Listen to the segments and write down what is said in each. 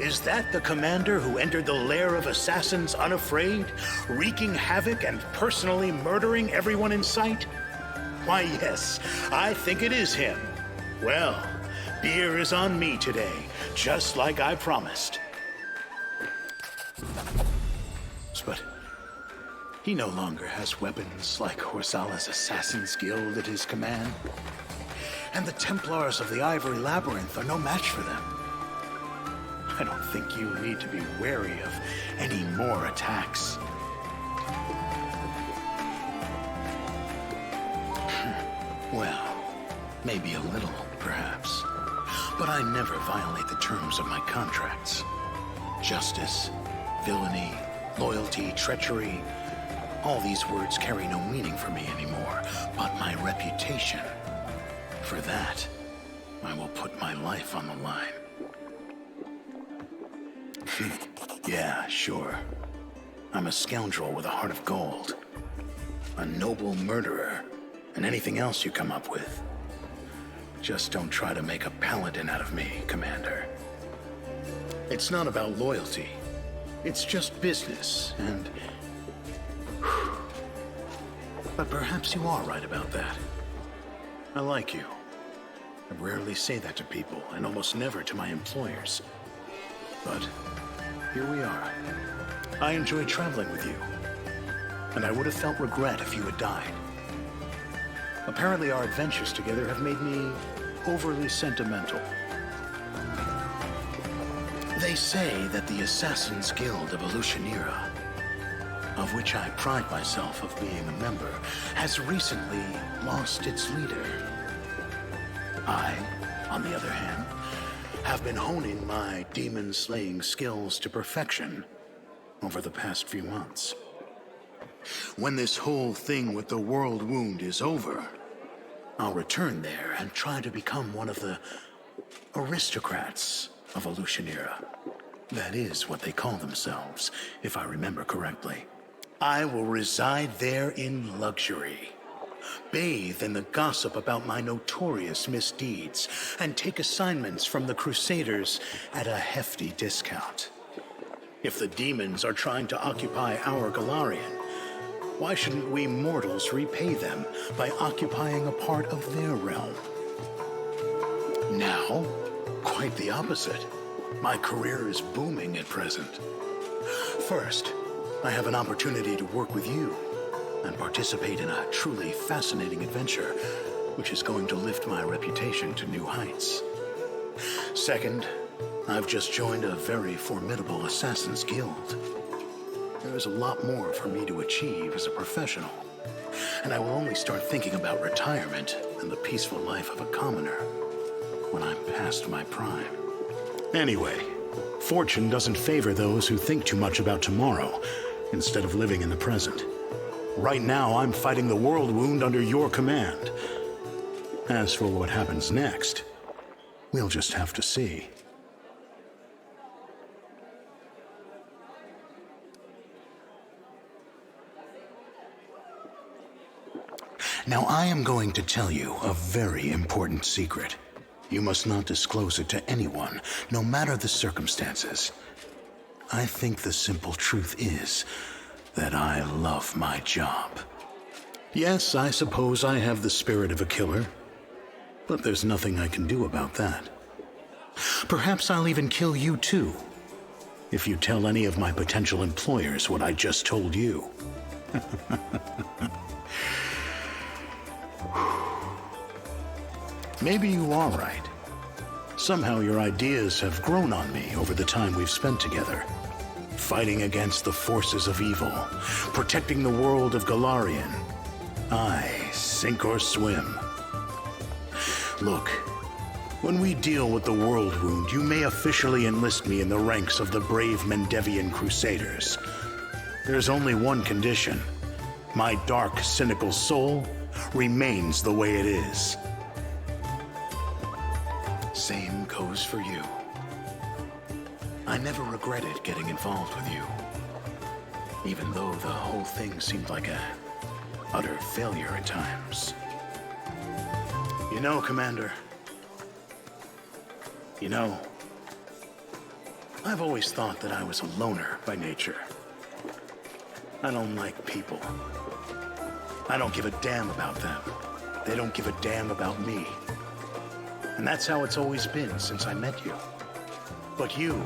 Is that the commander who entered the lair of assassins unafraid, wreaking havoc and personally murdering everyone in sight? Why, yes, I think it is him. Well, beer is on me today, just like I promised. But he no longer has weapons like Horsala's Assassin's Guild at his command. And the Templars of the Ivory Labyrinth are no match for them. I don't think you need to be wary of any more attacks. Well, maybe a little, perhaps. But I never violate the terms of my contracts. Justice, villainy, loyalty, treachery. All these words carry no meaning for me anymore, but my reputation. For that, I will put my life on the line. Yeah, sure. I'm a scoundrel with a heart of gold. A noble murderer, and anything else you come up with. Just don't try to make a paladin out of me, Commander. It's not about loyalty. It's just business, and... But perhaps you are right about that. I like you. I rarely say that to people, and almost never to my employers. But here we are. I enjoy traveling with you, and I would have felt regret if you had died. Apparently our adventures together have made me overly sentimental. They say that the Assassin's Guild of Elutionira, of which I pride myself of being a member, has recently lost its leader. I, on the other hand, have been honing my demon-slaying skills to perfection over the past few months. When this whole thing with the world wound is over, I'll return there and try to become one of the aristocrats of Elutionira. That is what they call themselves, if I remember correctly. I will reside there in luxury, bathe in the gossip about my notorious misdeeds, and take assignments from the Crusaders at a hefty discount. If the demons are trying to occupy our Golarion, why shouldn't we mortals repay them by occupying a part of their realm? Now, quite the opposite. My career is booming at present. First, I have an opportunity to work with you and participate in a truly fascinating adventure, which is going to lift my reputation to new heights. Second, I've just joined a very formidable Assassin's Guild. There is a lot more for me to achieve as a professional, and I will only start thinking about retirement and the peaceful life of a commoner when I'm past my prime. Anyway, fortune doesn't favor those who think too much about tomorrow instead of living in the present. Right now, I'm fighting the world wound under your command. As for what happens next, we'll just have to see. Now, I am going to tell you a very important secret. You must not disclose it to anyone, no matter the circumstances. I think the simple truth is that I love my job. Yes, I suppose I have the spirit of a killer, but there's nothing I can do about that. Perhaps I'll even kill you too, if you tell any of my potential employers what I just told you. Maybe you are right. Somehow your ideas have grown on me over the time we've spent together. Fighting against the forces of evil, protecting the world of Golarion. Aye, sink or swim. Look, when we deal with the world wound, you may officially enlist me in the ranks of the brave Mendevian Crusaders. There's only one condition. My dark, cynical soul remains the way it is. Same goes for you. I never regretted getting involved with you, even though the whole thing seemed like a utter failure at times. You know, Commander, I've always thought that I was a loner by nature. I don't like people. I don't give a damn about them. They don't give a damn about me. And that's how it's always been since I met you. But you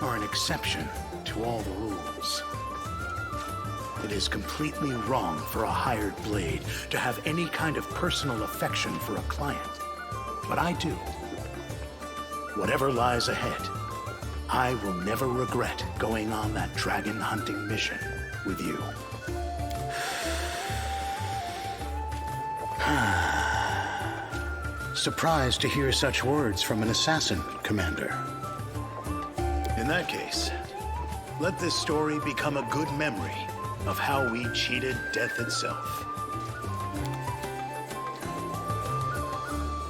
are an exception to all the rules. It is completely wrong for a hired blade to have any kind of personal affection for a client. But I do. Whatever lies ahead, I will never regret going on that dragon hunting mission with you. Surprised to hear such words from an assassin, Commander. In that case, let this story become a good memory of how we cheated death itself.